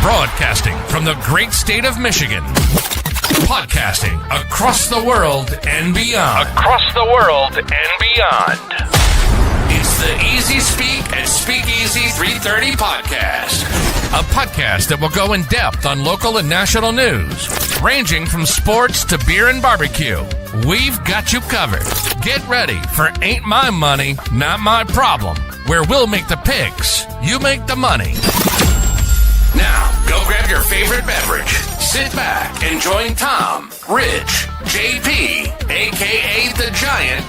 Broadcasting from the great state of Michigan. Podcasting across the world and beyond. Across the world and beyond. It's the EasySpeak and Speakeasy 330 podcast. A podcast that will go in depth on local and national news, ranging from sports to beer and barbecue. We've got you covered. Get ready for Ain't My Money, Not My Problem, where we'll make the picks, you make the money. Now, go grab your favorite beverage, sit back, and join Tom, Rich, JP, a.k.a. The Giant.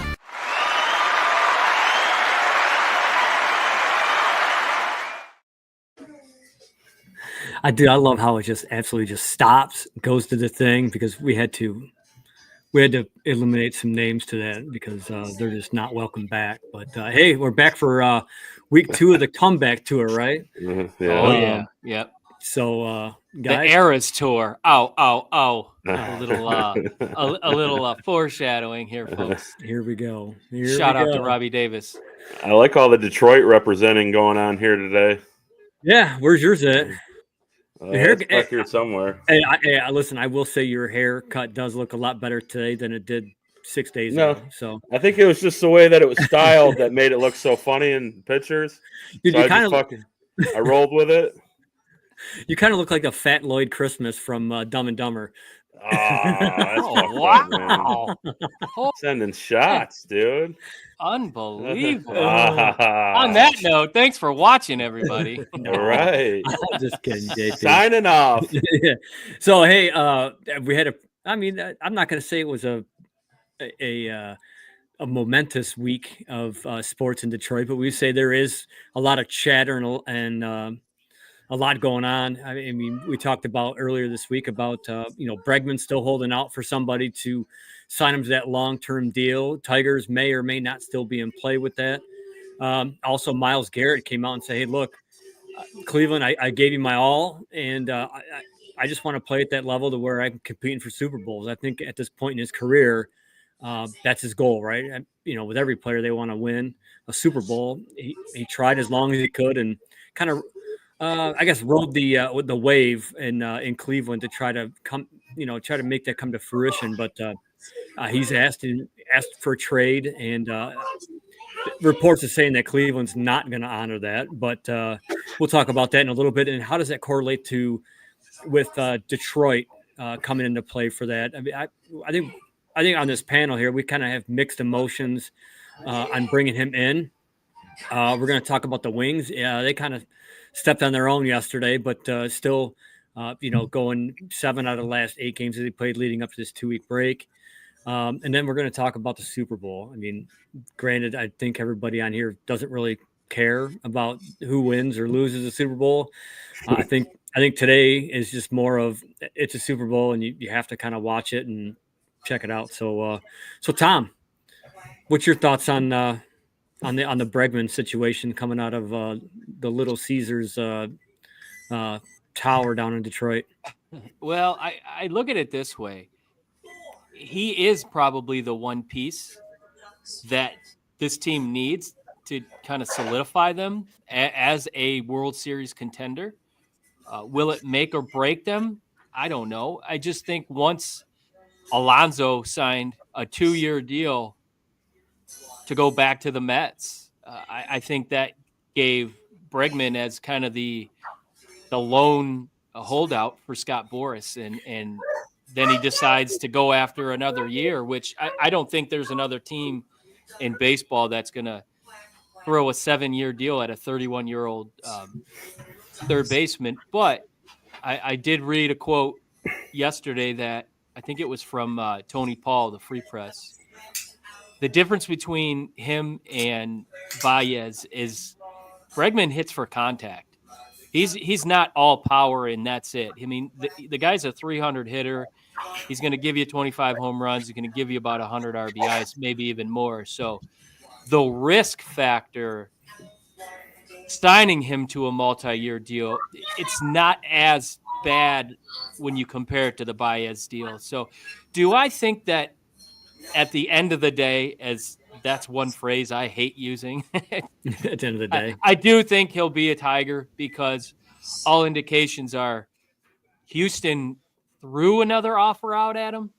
I love how it just absolutely just stops, goes to the thing, because we had to eliminate some names to that because they're just not welcome back. But hey, we're back for week 2 of the comeback tour, right? Mm-hmm. Yeah. Oh yeah, yep. So, The guys, Eras tour. A little foreshadowing here, folks. here we go. Shout out to Robbie Davis. I like all the Detroit representing going on here today. Yeah, where's yours at? It's back here somewhere. Hey, listen, I will say your haircut does look a lot better today than it did 6 days ago. So I think it was just the way that it was styled that made it look so funny in pictures. Dude, so I rolled with it. You kind of look like a fat Lloyd Christmas from Dumb and Dumber. Oh, that's wow. Sending shots, dude. Unbelievable. On that note, thanks for watching, everybody. All right. Just kidding, JP. Signing off. Yeah. So, hey, we had I'm not going to say it was a momentous week of sports in Detroit, but we say there is a lot of chatter and a lot going on. I mean, we talked about earlier this week about, Bregman still holding out for somebody to sign him to that long-term deal. Tigers may or may not still be in play with that. Also, Myles Garrett came out and said, hey, look, Cleveland, I gave you my all, and I just want to play at that level to where I'm competing for Super Bowls. I think at this point in his career, that's his goal, right? And, with every player, they want to win a Super Bowl. He tried as long as he could and kind of rode the wave in Cleveland to try to try to make that come to fruition. But he's asked for a trade, and reports are saying that Cleveland's not going to honor that. But we'll talk about that in a little bit. And how does that correlate with Detroit coming into play for that? I mean, I think on this panel here we kind of have mixed emotions on bringing him in. We're going to talk about the Wings. Yeah, they kind of stepped on their own yesterday, but still, going 7 out of the last 8 games that they played leading up to this 2-week break. And then we're going to talk about the Super Bowl. I mean, granted, I think everybody on here doesn't really care about who wins or loses the Super Bowl. I think today is just more of it's a Super Bowl, and you have to kind of watch it and check it out. So Tom, what's your thoughts on the Bregman situation coming out of the Little Caesars tower down in Detroit? Well, I look at it this way. He is probably the one piece that this team needs to kind of solidify them as a World Series contender. Will it make or break them? I don't know. I just think once Alonso signed a 2-year deal to go back to the Mets, I think that gave Bregman as kind of the lone holdout for Scott Boras, and then he decides to go after another year, which I don't think there's another team in baseball that's going to throw a 7-year deal at a 31-year-old third baseman. But I did read a quote yesterday that I think it was from Tony Paul, the Free Press. The difference between him and Baez is Bregman hits for contact. he's not all power and that's it. I mean, the guy's a 300 hitter. He's going to give you 25 home runs. He's going to give you about 100 RBIs, maybe even more. So the risk factor signing him to a multi-year deal, it's not as bad when you compare it to the Baez deal. So do I think that at the end of the day, as that's one phrase I hate using, At the end of the day, I do think he'll be a Tiger because all indications are Houston threw another offer out at him,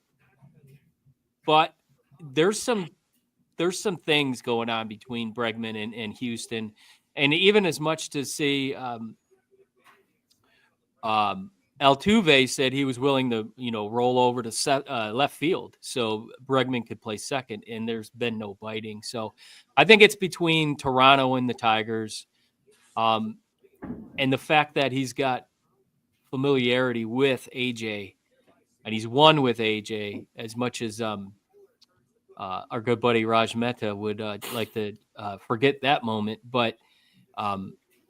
but there's some things going on between Bregman and Houston, and even as much to see Altuve said he was willing to roll over to left field so Bregman could play second, and there's been no biting. So I think it's between Toronto and the Tigers, and the fact that he's got familiarity with AJ, and he's won with AJ as much as our good buddy Raj Mehta would like to forget that moment. But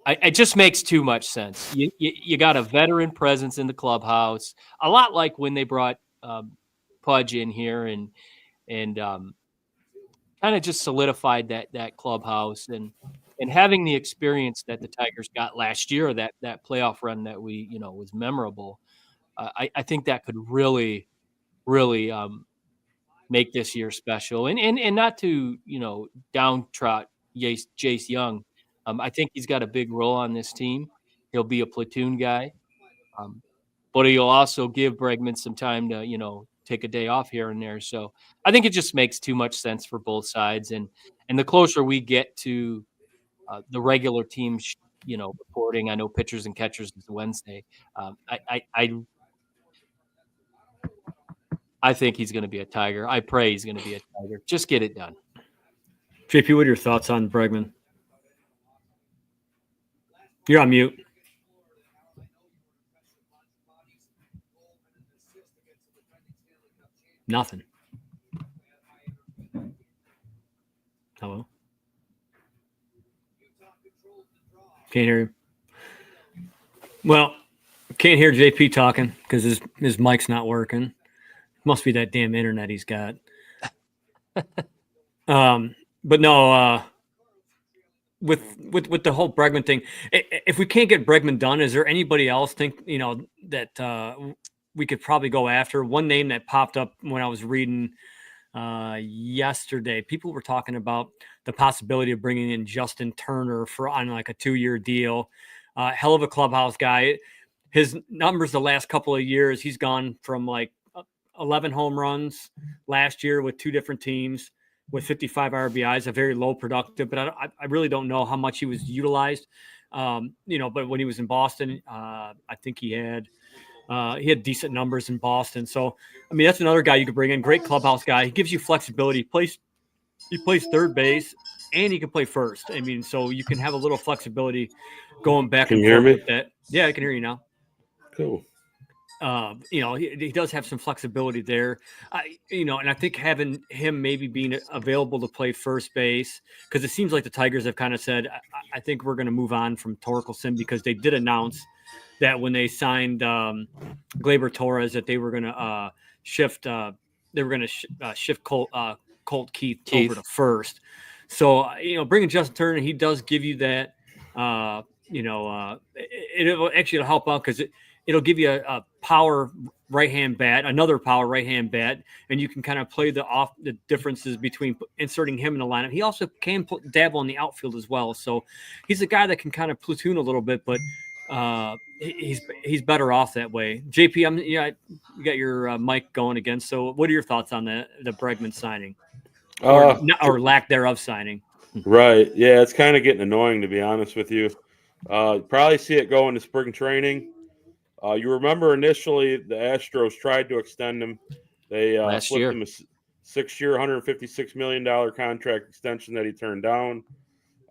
it just makes too much sense. You got a veteran presence in the clubhouse, a lot like when they brought Pudge in here and kind of just solidified that clubhouse and having the experience that the Tigers got last year, that playoff run that we was memorable. I think that could really make this year special, and not to downtrot Jace Jung. I think he's got a big role on this team. He'll be a platoon guy, but he'll also give Bregman some time to take a day off here and there. So I think it just makes too much sense for both sides, and the closer we get to the regular teams, reporting. I know pitchers and catchers is Wednesday. I think he's going to be a Tiger. I pray he's going to be a Tiger. Just get it done. JP, what are your thoughts on Bregman? You're on mute. Nothing. Hello? Can't hear him. Well, can't hear JP talking because his mic's not working. Must be that damn internet he's got. But no, with the whole Bregman thing, if we can't get Bregman done, is there anybody else think that we could probably go after? One name that popped up when I was reading yesterday, people were talking about the possibility of bringing in Justin Turner on like a 2-year deal. Hell of a clubhouse guy. His numbers the last couple of years, he's gone from like 11 home runs last year with 2 different teams with 55 RBIs, a very low productive, but I really don't know how much he was utilized. But when he was in Boston, I think he had decent numbers in Boston. So, I mean, that's another guy you could bring in. Great clubhouse guy. He gives you flexibility. He plays third base and he can play first. I mean, so you can have a little flecxibility going back and forth with that. Yeah, I can hear you now. Cool. He does have some flexibility there, and I think having him maybe being available to play first base, because it seems like the Tigers have kind of said, I think we're going to move on from Torkelson, because they did announce that when they signed Gleyber Torres that they were going to shift Colt Keith over to first. So, bringing Justin Turner, he does give you that, it'll actually help out because it'll give you a power right-hand bat, another power right-hand bat, and you can kind of play the differences between inserting him in the lineup. He also can dabble in the outfield as well. So he's a guy that can kind of platoon a little bit, but he's better off that way. JP, you got your mic going again. So what are your thoughts on the Bregman signing or lack thereof signing? Right. Yeah, it's kind of getting annoying, to be honest with you. Probably see it go into spring training. You remember initially the Astros tried to extend him. They flipped him a 6-year, $156 million contract extension that he turned down.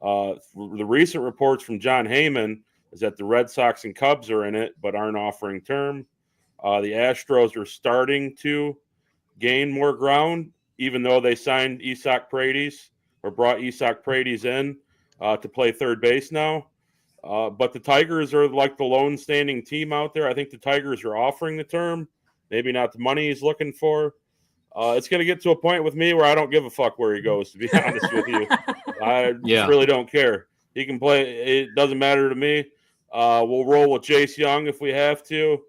The recent reports from John Heyman is that the Red Sox and Cubs are in it but aren't offering term. The Astros are starting to gain more ground, even though they signed Isaac Paredes or brought Isaac Paredes in to play third base now. But the Tigers are like the lone standing team out there. I think the Tigers are offering the term, maybe not the money he's looking for. It's going to get to a point with me where I don't give a fuck where he goes, to be honest with you. I just really don't care. He can play. It doesn't matter to me. We'll roll with Jace Jung if we have to.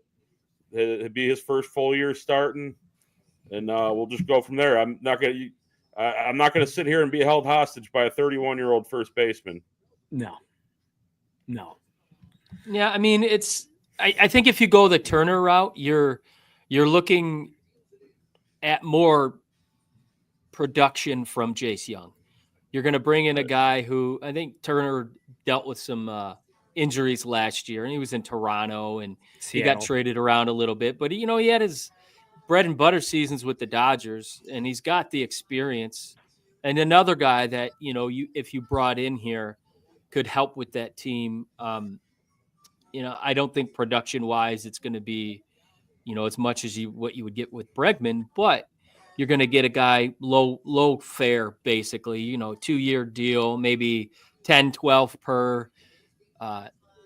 It'd be his first full year starting, and we'll just go from there. I'm not going to sit here and be held hostage by a 31-year-old first baseman. No. Yeah, I mean, I think if you go the Turner route, you're looking at more production from Jace Jung. You're going to bring in a guy who I think Turner dealt with some injuries last year, and he was in Toronto, and Seattle. He got traded around a little bit. But, he had his bread and butter seasons with the Dodgers, and he's got the experience. And another guy that, if you brought in here could help with that team. I don't think production-wise it's going to be, as much as what you would get with Bregman, but you're going to get a guy low fare, basically, 2-year deal, maybe 10, 12 per,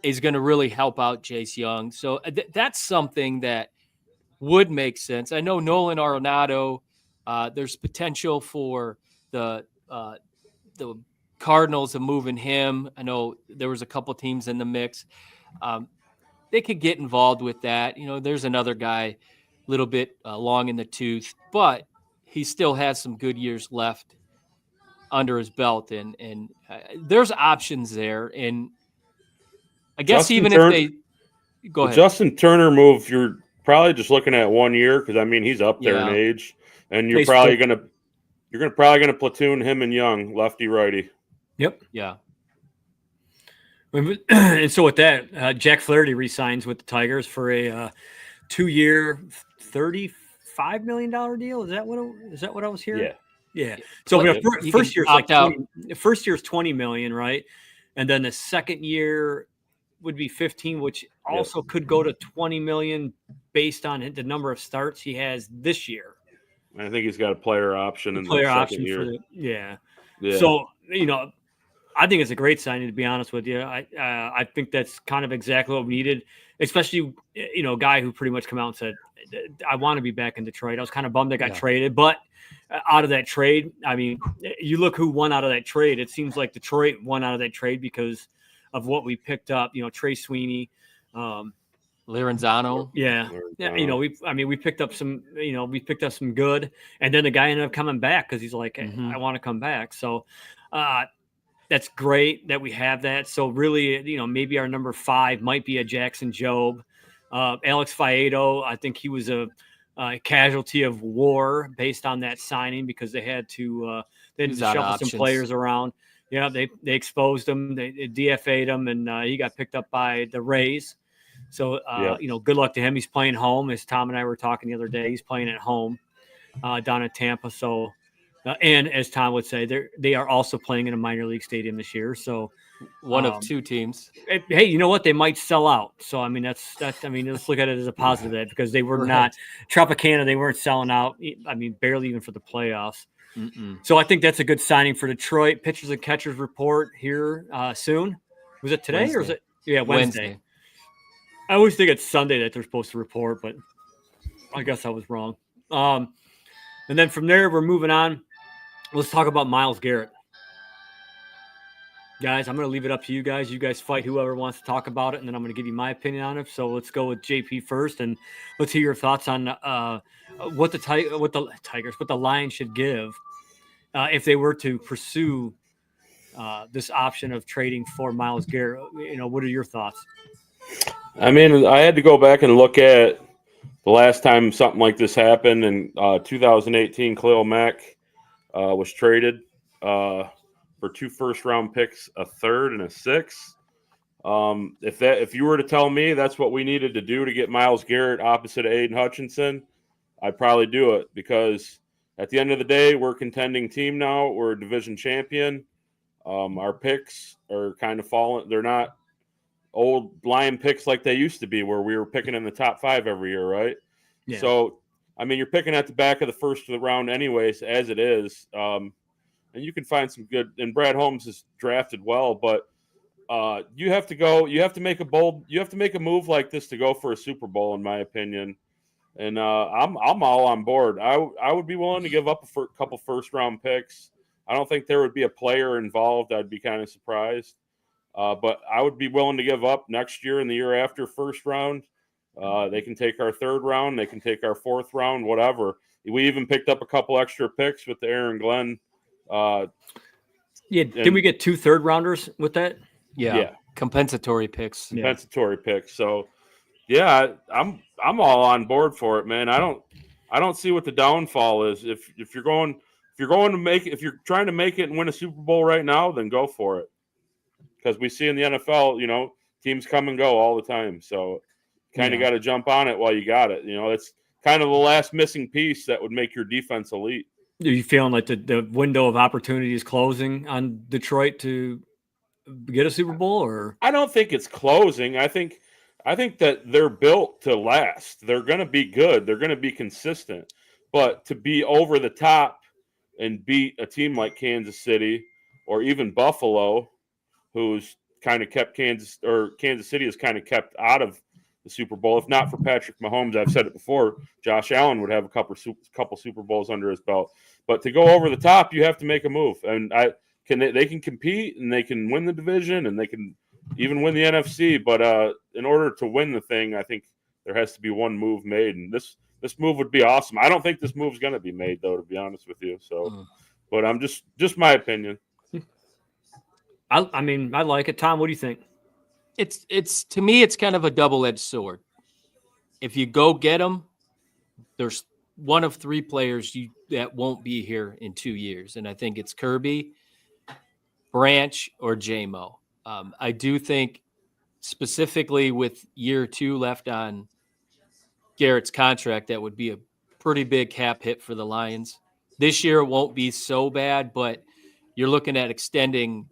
is going to really help out Jace Jung. So that's something that would make sense. I know Nolan Arenado, there's potential for the Cardinals of moving him. I know there was a couple teams in the mix. They could get involved with that. There's another guy a little bit long in the tooth, but he still has some good years left under his belt. And there's options there. And I guess go ahead. Justin Turner move, you're probably just looking at 1 year. Cause he's up there in age, and you're probably going to platoon him and Young, lefty, righty. Yep. Yeah. And so with that, Jack Flaherty re-signs with the Tigers for a 2-year, $35 million deal. Is that what I was hearing? Yeah. So first year's like 20, first year's $20 million, right? And then the second year would be 15, which also could go to $20 million based on the number of starts he has this year. I think he's got a player option in the second year. Yeah. So I think it's a great signing, to be honest with you. I think that's kind of exactly what we needed, especially, a guy who pretty much come out and said, I want to be back in Detroit. I was kind of bummed I got traded, but out of that trade, you look who won out of that trade. It seems like Detroit won out of that trade because of what we picked up, Trey Sweeney, Liranzano. Yeah. We picked up some good, and then the guy ended up coming back because he's like, I want to come back. So, that's great that we have that. So really, maybe our number 5 might be a Jackson Jobe. Alex Faedo, I think he was a casualty of war based on that signing because they had to shuffle some players around. Yeah, they exposed him, they DFA'd him, and he got picked up by the Rays. So, good luck to him. He's playing home. As Tom and I were talking the other day, he's playing at home down in Tampa. So, and as Tom would say, they are also playing in a minor league stadium this year. So one of 2 teams. Hey, you know what? They might sell out. So that's. Let's look at it as a positive that because they were not Tropicana. They weren't selling out. Barely even for the playoffs. So I think that's a good signing for Detroit. Pitchers and catchers report here soon. Was it today or is it? Yeah, Wednesday. I always think it's Sunday that they're supposed to report, but I guess I was wrong. And then from there, we're moving on. Let's talk about Myles Garrett. Guys, I'm going to leave it up to you guys. You guys fight whoever wants to talk about it, and then I'm going to give you my opinion on it. So let's go with JP first, and let's hear your thoughts on what the Lions should give if they were to pursue this option of trading for Myles Garrett. What are your thoughts? I had to go back and look at the last time something like this happened in 2018. Khalil Mack was traded for 2 first-round picks, a 3rd and a 6th. If you were to tell me that's what we needed to do to get Myles Garrett opposite of Aiden Hutchinson, I'd probably do it because at the end of the day, we're a contending team now. We're a division champion. Our picks are kind of falling. They're not old Lion picks like they used to be where we were picking in the top 5 every year, right? Yeah. So, you're picking at the back of the first of the round anyways, as it is. And you can find some good – and Brad Holmes is drafted well, but You have to go. You have to make a move like this to go for a Super Bowl, in my opinion. And I'm all on board. I would be willing to give up a couple first round picks. I don't think there would be a player involved. I'd be kind of surprised. But I would be willing to give up next year and the year after first round. They can take our third round. They can take our fourth round, whatever. We even picked up a couple extra picks with the Aaron Glenn. Did we get 2 third-rounders with that? Yeah. Compensatory picks. Picks. So, yeah, I'm all on board for it, man. I don't see what the downfall is. If you're trying to make it and win a Super Bowl right now, then go for it. Because we see in the NFL, teams come and go all the time. So, kind of got to jump on it while you got it. It's kind of the last missing piece that would make your defense elite. Are you feeling like the window of opportunity is closing on Detroit to get a Super Bowl? Or I don't think it's closing. I think that they're built to last. They're going to be good. They're going to be consistent. But to be over the top and beat a team like Kansas City or even Buffalo, who's kind of kept Kansas City has kind of kept out of the Super Bowl. If not for Patrick Mahomes, I've said it before, Josh Allen would have a couple Super Bowls under his belt. But to go over the top, you have to make a move. And they can compete and they can win the division and they can even win the NFC. But in order to win the thing, I think there has to be one move made. And this move would be awesome. I don't think this move's going to be made, though, to be honest with you. So, but I'm just my opinion. I like it. Tom, what do you think? It's to me, it's kind of a double-edged sword. If you go get them, there's one of 3 players that won't be here in 2 years, and I think it's Kirby, Branch, or J-Mo. I do think specifically with year 2 left on Garrett's contract, that would be a pretty big cap hit for the Lions. This year it won't be so bad, but you're looking at extending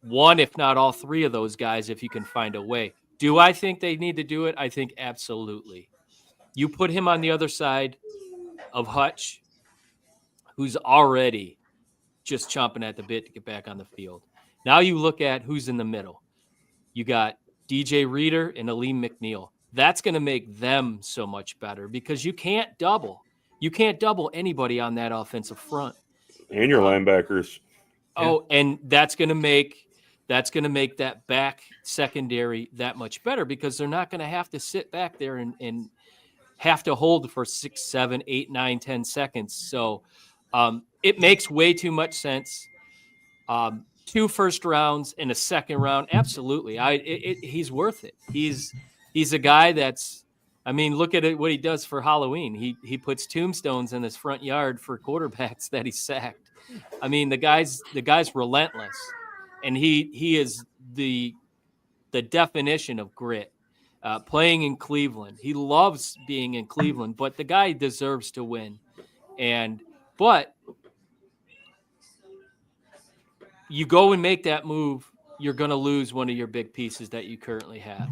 one, if not all 3 of those guys, if you can find a way. Do I think they need to do it? I think absolutely. You put him on the other side of Hutch, who's already just chomping at the bit to get back on the field. Now you look at who's in the middle. You got DJ Reader and Aleem McNeil. That's going to make them so much better because you can't double. You can't double anybody on that offensive front. And your linebackers. Oh, and that's going to make that back secondary that much better because they're not going to have to sit back there and have to hold for 6, 7, 8, 9, 10 seconds. So it makes way too much sense. 2 first rounds and a second round. Absolutely. He's worth it. He's a guy that's, look at what he does for Halloween. He puts tombstones in his front yard for quarterbacks that he sacked. The guy's relentless. And he is the definition of grit. Playing in Cleveland, he loves being in Cleveland, but the guy deserves to win. But you go and make that move, you're going to lose one of your big pieces that you currently have.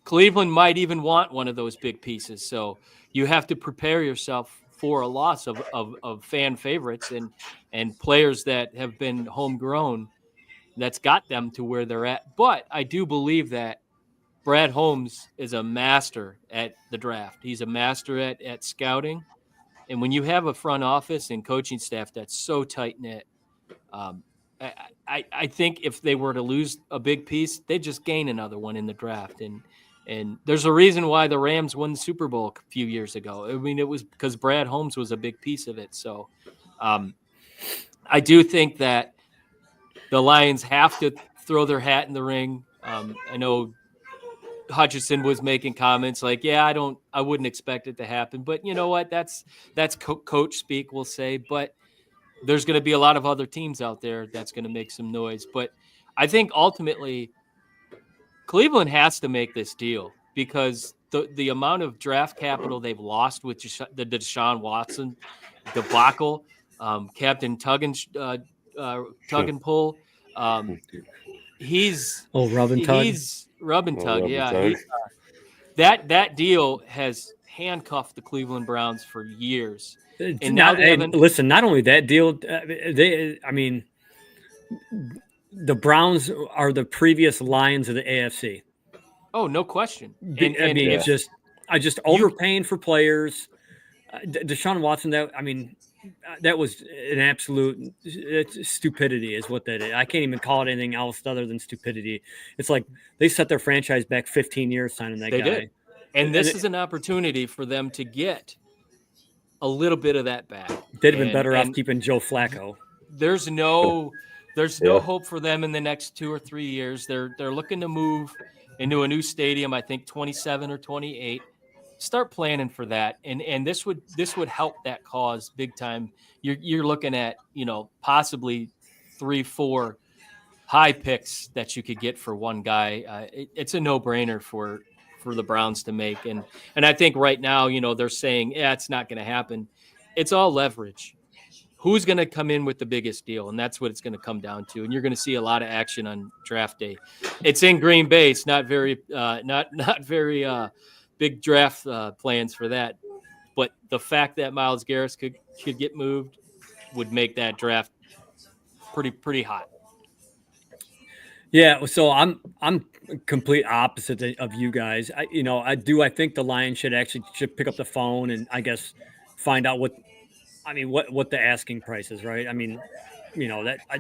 Cleveland might even want one of those big pieces, so you have to prepare yourself for a loss of fan favorites and players that have been homegrown. That's got them to where they're at. But I do believe that Brad Holmes is a master at the draft. He's a master at scouting. And when you have a front office and coaching staff that's so tight-knit, I think if they were to lose a big piece, they'd just gain another one in the draft. And there's a reason why the Rams won the Super Bowl a few years ago. It was because Brad Holmes was a big piece of it. So I do think that the Lions have to throw their hat in the ring. I know Hutchinson was making comments like, I wouldn't expect it to happen. But you know what? That's coach speak, we'll say. But there's going to be a lot of other teams out there that's going to make some noise. But I think ultimately Cleveland has to make this deal because the amount of draft capital they've lost with the Deshaun Watson debacle, Captain Tug and pull. He's Rub and Tug. He's Rub and Tug. That deal has handcuffed the Cleveland Browns for years. And listen, not only that deal, the Browns are the previous Lions of the AFC. Oh, no question. Just overpaying for players. Deshaun Watson, that was an absolute stupidity is what that is. I can't even call it anything else other than stupidity. It's like they set their franchise back 15 years signing that guy. Did. And this is an opportunity for them to get a little bit of that back. They'd have been better off keeping Joe Flacco. There's no hope for them in the next 2 or 3 years. They're looking to move into a new stadium, I think 27 or 28. Start planning for that, and this would help that cause big time. You're looking at possibly 3-4 high picks that you could get for one guy. It's a no-brainer for the Browns to make, and I think right now they're saying it's not going to happen. It's all leverage. Who's going to come in with the biggest deal? And that's what it's going to come down to. And you're going to see a lot of action on draft day. It's in Green Bay. It's not very big draft plans for that. But the fact that Myles Garrett could get moved would make that draft pretty hot. Yeah, so I'm complete opposite of you guys. I think the Lions should pick up the phone and I guess find out what the asking price is, right?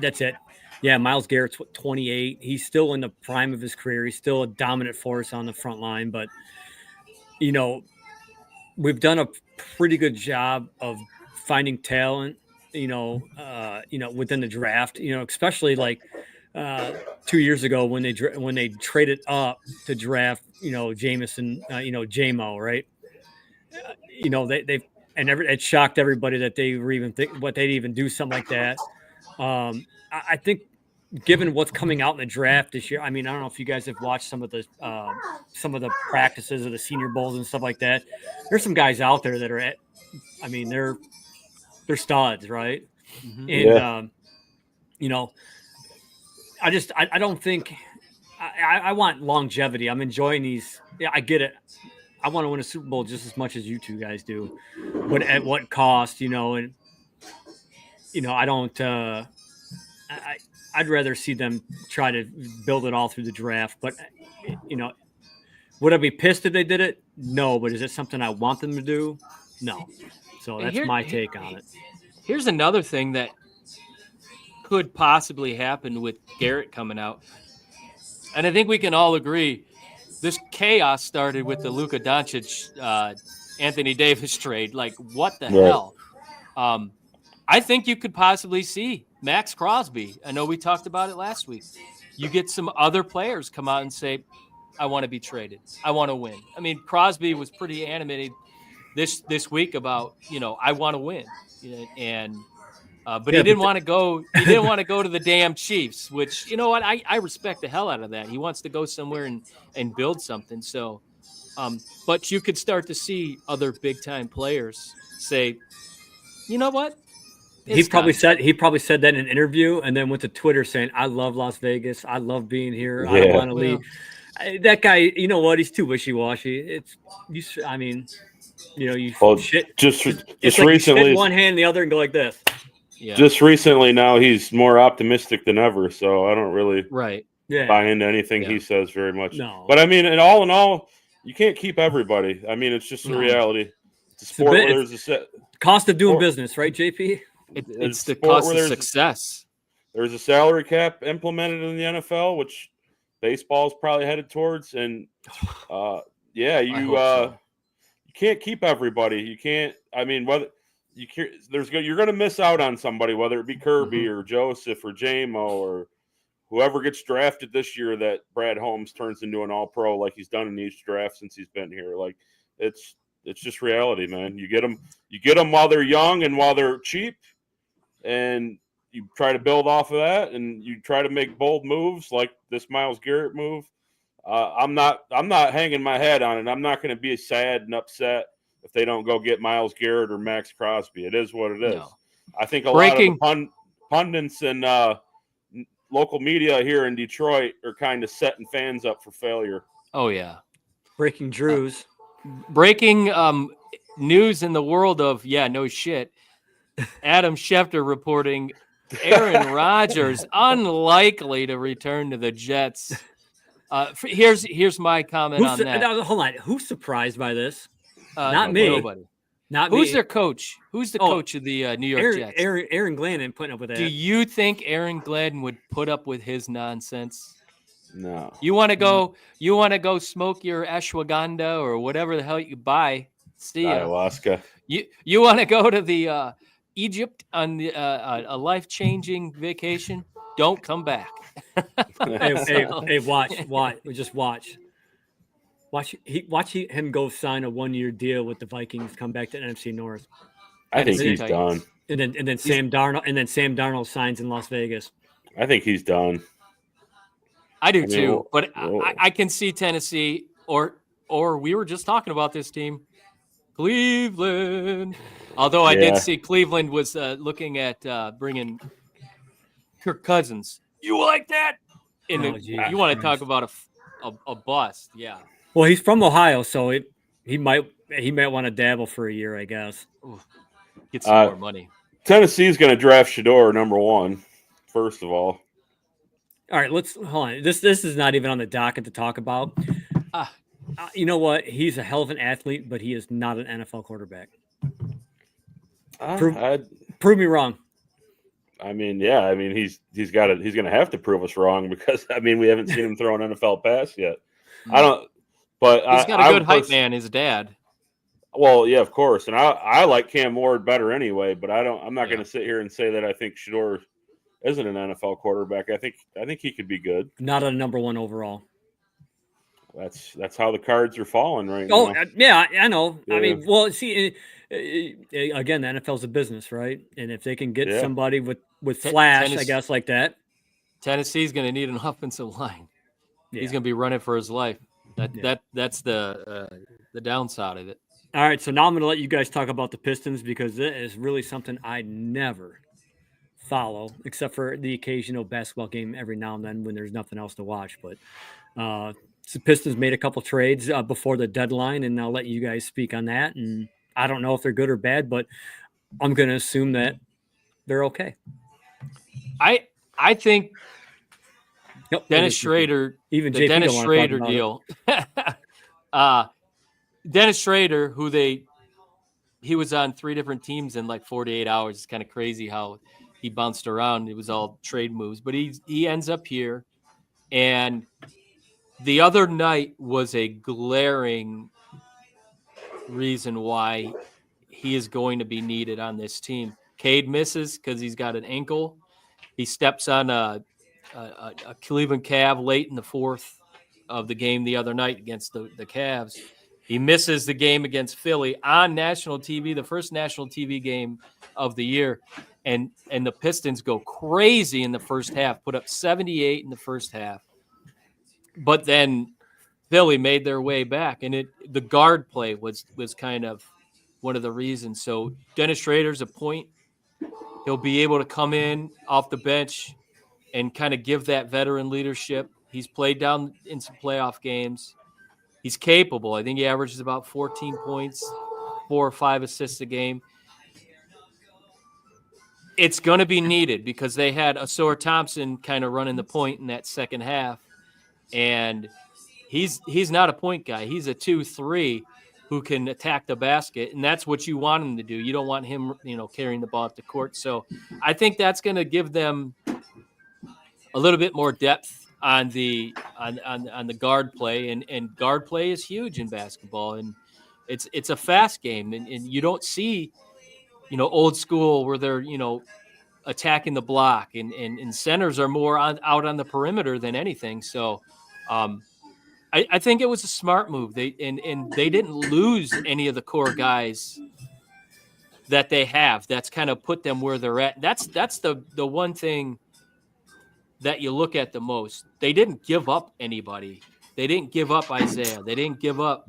That's it. Yeah, Myles Garrett's 28. He's still in the prime of his career. He's still a dominant force on the front line, but we've done a pretty good job of finding talent, within the draft, especially like 2 years ago when they traded up to draft, Jameson, JMO, right? It shocked everybody that they were even they'd even do something like that. I think given what's coming out in the draft this year, I don't know if you guys have watched some of the practices of the Senior Bowls and stuff like that. There's some guys out there that are they're studs, right? Mm-hmm. And I don't think I want longevity. I'm enjoying these. Yeah, I get it. I want to win a Super Bowl just as much as you two guys do, but at what cost? And I don't. I'd rather see them try to build it all through the draft. But would I be pissed if they did it? No. But is it something I want them to do? No. So that's my take on it. Here's another thing that could possibly happen with Garrett coming out, and I think we can all agree. This chaos started with the Luka Doncic, Anthony Davis trade. Like, what the hell? I think you could possibly see Max Crosby. I know we talked about it last week. You get some other players come out and say, I want to be traded. I want to win. Crosby was pretty animated this week about, I want to win. But he didn't want to go. He didn't want to go to the damn Chiefs, which, you know what? I respect the hell out of that. He wants to go somewhere and build something. So, but you could start to see other big time players say, you know what? He probably said that in an interview and then went to Twitter saying, I love Las Vegas. I love being here. Yeah. I don't want to leave. That guy, you know what? He's too wishy-washy. You shit. Just recently, one hand, the other, and go like this. Yeah. Just recently, now he's more optimistic than ever. So I don't really buy into anything he says very much. No. But in all, you can't keep everybody. It's just a reality. It's a sport where there's a cost of doing business, right, JP? It's the cost of success. There's a salary cap implemented in the NFL, which baseball is probably headed towards, and you can't keep everybody. You can't. You're going to miss out on somebody, whether it be Kirby or Joseph or JMO or whoever gets drafted this year. That Brad Holmes turns into an All-Pro like he's done in each draft since he's been here. Like it's just reality, man. You get them while they're young and while they're cheap, and you try to build off of that, and you try to make bold moves like this Myles Garrett move. I'm not hanging my head on it. I'm not going to be sad and upset if they don't go get Myles Garrett or Max Crosby. It is what it is. No. I think lot of the pundits and local media here in Detroit are kind of setting fans up for failure. Oh yeah, breaking Drews. Breaking news in the world of no shit. Adam Schefter reporting Aaron Rodgers unlikely to return to the Jets. Here's my comment on that. Hold on. Who's surprised by this? Not me. Nobody. Not Who's me. their coach? Who's the coach of the New York Jets? Aaron Glenn putting up with that. Do you think Aaron Glenn would put up with his nonsense? No. You want to go? You want to go smoke your ashwagandha or whatever the hell you buy? See ya. Ayahuasca. You want to go to the Egypt on the a life-changing vacation? Don't come back. Hey, watch. Just watch. Watch him go sign a 1-year deal with the Vikings. Come back to NFC North. I think he's done. And then Sam Darnold signs in Las Vegas. I think he's done. I do too, but I can see Tennessee or we were just talking about this team, Cleveland. Although I did see Cleveland was looking at bringing Kirk Cousins. You like that? You want to talk about a bust? Yeah. Well, he's from Ohio, so he might want to dabble for a year, I guess. Ooh, get some more money. Tennessee's going to draft Shador number 1. First of all. All right, let's hold on. This is not even on the docket to talk about. You know what? He's a hell of an athlete, but he is not an NFL quarterback. Prove me wrong. I mean, yeah. I mean, he's going to have to prove us wrong because we haven't seen him throw an NFL pass yet. I don't. But he's got a good hype man. His dad. Well, yeah, of course, and I like Cam Ward better anyway. But I'm not going to sit here and say that I think Shador isn't an NFL quarterback. I think he could be good. Not a number 1 overall. That's how the cards are falling right now. Oh, yeah, I know. Yeah. I mean, well, see, again, the NFL's a business, right? And if they can get somebody with flash, I guess, like that. Tennessee's going to need an offensive line. Yeah. He's going to be running for his life. That's the downside of it. All right, so now I'm going to let you guys talk about the Pistons because it is really something I never follow, except for the occasional basketball game every now and then when there's nothing else to watch. But the Pistons made a couple trades before the deadline, and I'll let you guys speak on that. And I don't know if they're good or bad, but I'm going to assume that they're okay. I think Dennis Schrader, even the Dennis Schrader deal. Dennis Schrader, he was on 3 different teams in like 48 hours. It's kind of crazy how he bounced around. It was all trade moves, but he ends up here. And the other night was a glaring reason why he is going to be needed on this team. Cade misses because he's got an ankle. He steps on a Cleveland Cav late in the 4th of the game the other night against the Cavs. He misses the game against Philly on national TV, the first national TV game of the year. And the Pistons go crazy in the first half, put up 78 in the first half. But then Philly made their way back, and the guard play was kind of one of the reasons. So Dennis Schrader's a point. He'll be able to come in off the bench and kind of give that veteran leadership. He's played down in some playoff games. He's capable. I think he averages about 14 points, 4 or 5 assists a game. It's going to be needed because they had Asor Thompson kind of running the point in that second half. And he's not a point guy. He's a 2-3 who can attack the basket, and that's what you want him to do. You don't want him, carrying the ball up the court. So I think that's going to give them a little bit more depth on the guard play, and guard play is huge in basketball, and it's a fast game, and you don't see old school where they're attacking the block, and centers are more out on the perimeter than anything. So I think it was a smart move. They didn't lose any of the core guys that they have. That's kind of put them where they're at. That's the one thing that you look at the most. They didn't give up anybody. They didn't give up Isaiah. They didn't give up,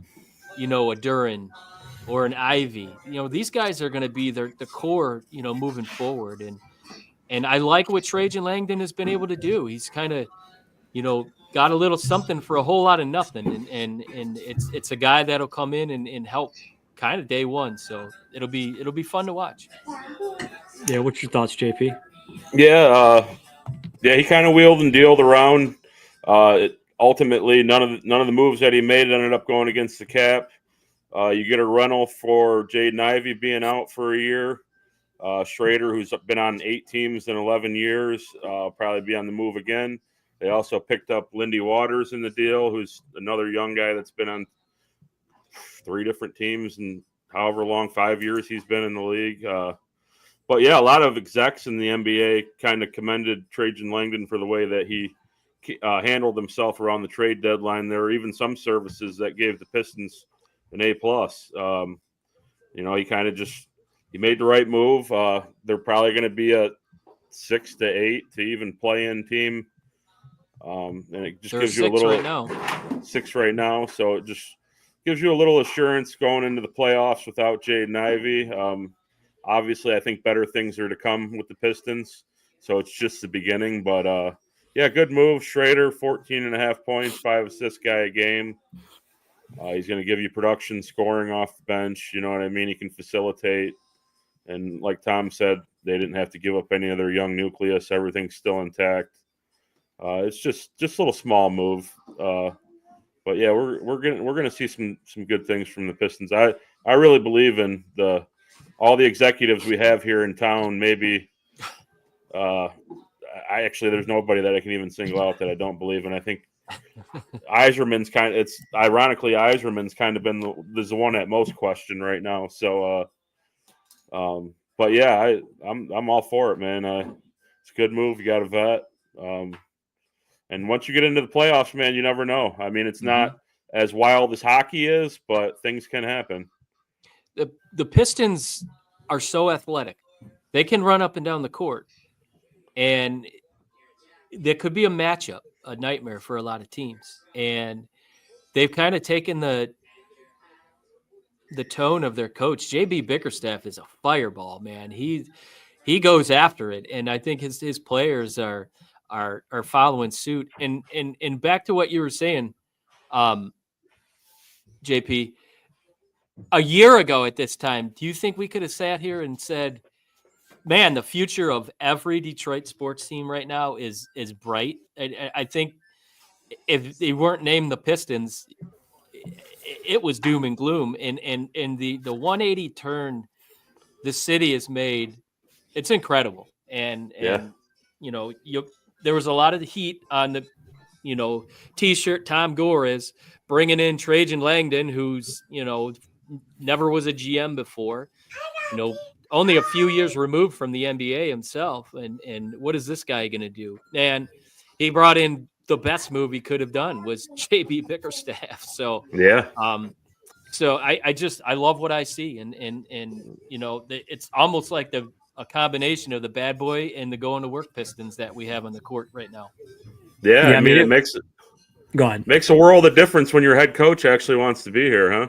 a Duren or an Ivy. These guys are going to be the core, moving forward. And I like what Trajan Langdon has been able to do. He's kind of, got a little something for a whole lot of nothing. And it's a guy that'll come in and help kind of day one. So it'll be fun to watch. Yeah. What's your thoughts, JP? Yeah, he kind of wheeled and dealed around. Ultimately, none of the moves that he made ended up going against the cap. You get a rental for Jaden Ivey being out for a year. Schrader, who's been on 8 teams in 11 years, probably be on the move again. They also picked up Lindy Waters in the deal, who's another young guy that's been on 3 different teams and however long, 5 years he's been in the league. But yeah, a lot of execs in the NBA kind of commended Trajan Langdon for the way that he handled himself around the trade deadline. There were even some services that gave the Pistons an A+. He kind of he made the right move. They're probably going to be a 6 to 8 to even play-in team. And it just gives you a little 6 right now. So it just gives you a little assurance going into the playoffs without Jaden Ivey. Obviously, I think better things are to come with the Pistons. So it's just the beginning. But, yeah, good move. Schrader, 14.5 points, 5 assist guy a game. He's going to give you production, scoring off the bench. You know what I mean? He can facilitate. And like Tom said, they didn't have to give up any of their young nucleus. Everything's still intact. It's just a little small move. But yeah, we're gonna see some good things from the Pistons. I really believe in all the executives we have here in town. Maybe there's nobody that I can even single out that I don't believe in. I think Iserman's Iserman's kind of been the one at most questioned right now. So, but yeah, I'm all for it, man. It's a good move. You got a vet. And once you get into the playoffs, man, you never know. I mean, it's not as wild as hockey is, but things can happen. The Pistons are so athletic. They can run up and down the court. And there could be a matchup, a nightmare for a lot of teams. And they've kind of taken the tone of their coach. JB Bickerstaff is a fireball, man. He goes after it. And I think his players are following suit. And back to what you were saying, JP, a year ago at this time, do you think we could have sat here and said, man, the future of every Detroit sports team right now is bright? I think if they weren't named the Pistons, it was doom and gloom. And the 180 turn the city has made, it's incredible. And there was a lot of the heat on the T-shirt Tom Gore is bringing in Trajan Langdon, who's never was a GM before, only a few years removed from the NBA himself. And what is this guy going to do? And he brought in the best move he could have done was JB Bickerstaff. So, yeah. So I love what I see. And it's almost like a combination of the bad boy and the going to work Pistons that we have on the court right now. Yeah. I mean, it makes a world of difference when your head coach actually wants to be here, huh?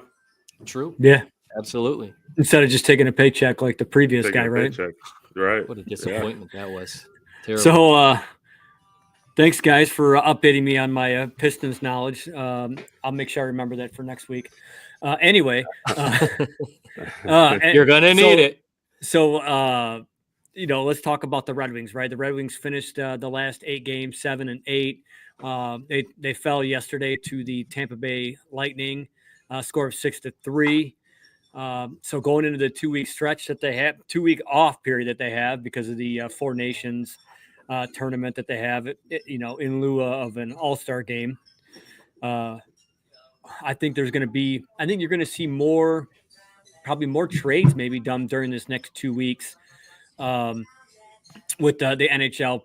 True. Yeah. Absolutely. Instead of just taking a paycheck like the previous guy, right? Right. What a disappointment that was. Terrible. So, thanks, guys, for updating me on my Pistons knowledge. I'll make sure I remember that for next week. Anyway. You're going to need it. So, let's talk about the Red Wings, right? The Red Wings finished the last 8 games, 7-8. They fell yesterday to the Tampa Bay Lightning, score of 6-3. So going into the 2-week stretch that they have, 2-week off period that they have because of the 4 Nations tournament that they have, in lieu of an All-Star game. I think you're going to see probably more trades maybe done during this next 2 weeks with the NHL,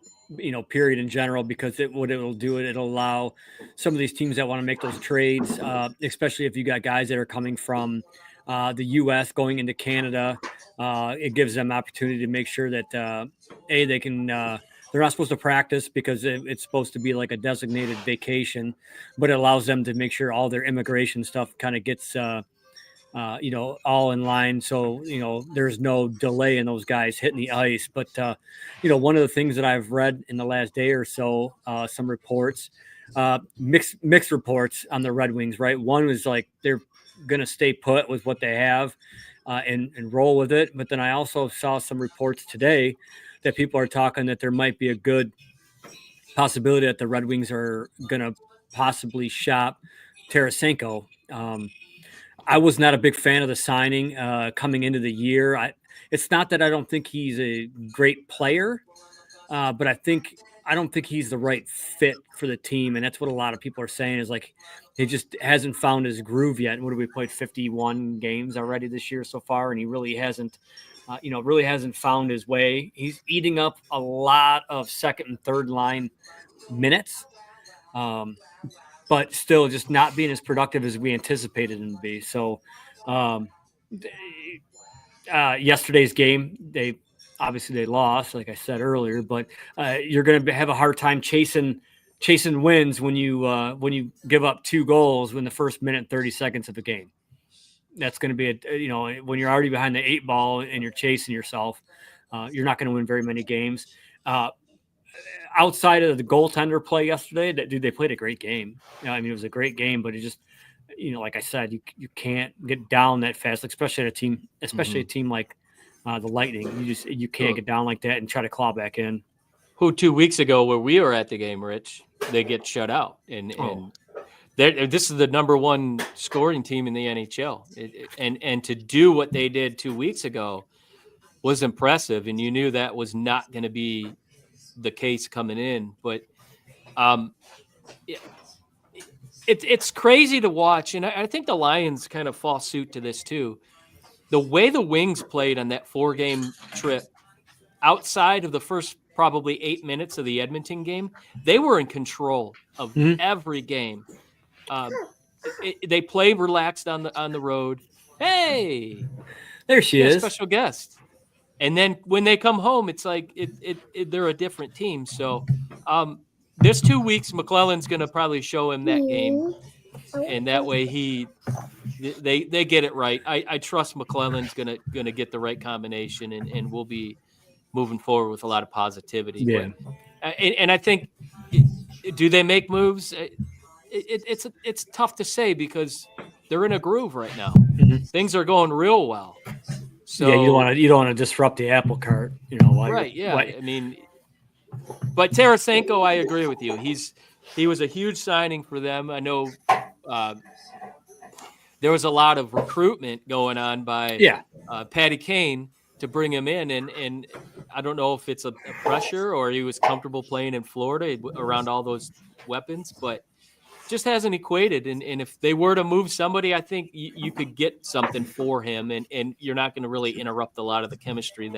period in general, because it'll allow some of these teams that want to make those trades, especially if you got guys that are coming from the U.S. going into Canada. It gives them opportunity to make sure that they can. They're not supposed to practice because it's supposed to be like a designated vacation, but it allows them to make sure all their immigration stuff kind of gets, all in line. So, there's no delay in those guys hitting the ice. But, one of the things that I've read in the last day or so, some reports, mixed reports on the Red Wings, right? One was like they're going to stay put with what they have and roll with it. But then I also saw some reports today that people are talking that there might be a good possibility that the Red Wings are going to possibly shop Tarasenko. I was not a big fan of the signing coming into the year. It's not that I don't think he's a great player, but I don't think he's the right fit for the team, and that's what a lot of people are saying is like he just hasn't found his groove yet. And what have we played 51 games already this year so far, and he really hasn't, really hasn't found his way. He's eating up a lot of second and third line minutes, but still just not being as productive as we anticipated him to be. So yesterday's game, they lost, like I said earlier, but you're going to have a hard time chasing wins when you give up 2 goals in the first minute and 30 seconds of a game. That's going to be when you're already behind the 8 ball and you're chasing yourself, you're not going to win very many games. Outside of the goaltender play yesterday, they played a great game. It was a great game, but it just, like I said, you can't get down that fast, especially a team like the Lightning. You can't get down like that and try to claw back in. Who 2 weeks ago, where we were at the game, Rich, they get shut out, and this is the number 1 scoring team in the NHL, and to do what they did 2 weeks ago was impressive, and you knew that was not going to be the case coming in, but it's crazy to watch, and I think the Lions kind of fall suit to this too. The way the Wings played on that 4-game trip, outside of the first probably 8 minutes of the Edmonton game, they were in control of every game. They play relaxed on the road. Hey, there she is, special guest. And then when they come home, it's like they're a different team. So this 2 weeks, McLellan's going to probably show him that game, and that way they get it right. I trust McLellan's going to get the right combination, and we'll be moving forward with a lot of positivity. Yeah. But, and I think, do they make moves? It's tough to say because they're in a groove right now. Mm-hmm. Things are going real well. So yeah, you don't want to disrupt the apple cart, right? Yeah, I mean, but Tarasenko, I agree with you. He was a huge signing for them. I know there was a lot of recruitment going on by Patty Kane to bring him in, and I don't know if it's a pressure or he was comfortable playing in Florida around all those weapons, but just hasn't equated. And if they were to move somebody, I think you could get something for him, and you're not going to really interrupt a lot of the chemistry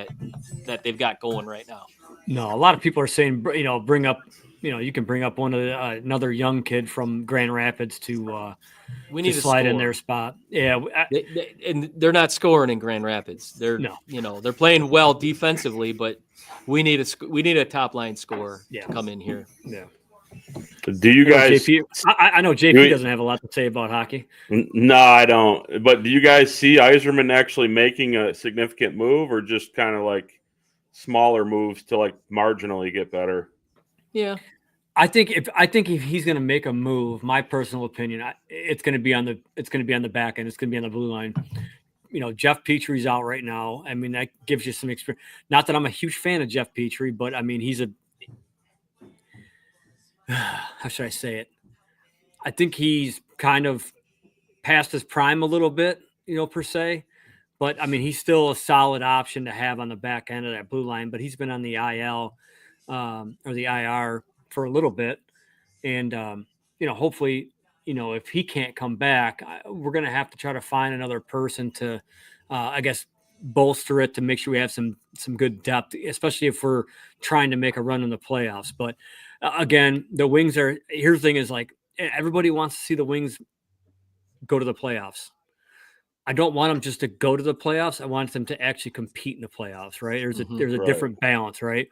that they've got going right now. No, a lot of people are saying, bring up, you can bring up another young kid from Grand Rapids to slide in their spot. Yeah. And they're not scoring in Grand Rapids. They're playing well defensively, but we need a top line scorer to come in here. Yeah. Do you guys? I know JP doesn't have a lot to say about hockey. No, I don't. But do you guys see Yzerman actually making a significant move, or just kind of like smaller moves to like marginally get better? Yeah, I think if he's going to make a move, my personal opinion, it's going to be on the back end. It's going to be on the blue line. Jeff Petry's out right now. I mean, that gives you some experience. Not that I'm a huge fan of Jeff Petry, but I mean, he's how should I say it? I think he's kind of past his prime a little bit, per se. But, I mean, he's still a solid option to have on the back end of that blue line. But he's been on the IL or the IR for a little bit. And, hopefully, if he can't come back, we're going to have to try to find another person to, I guess, bolster it to make sure we have some good depth, especially if we're trying to make a run in the playoffs. But again, the Wings here's the thing is like everybody wants to see the Wings go to the playoffs. I don't want them just to go to the playoffs. I want them to actually compete in the playoffs, right? There's a different balance, right?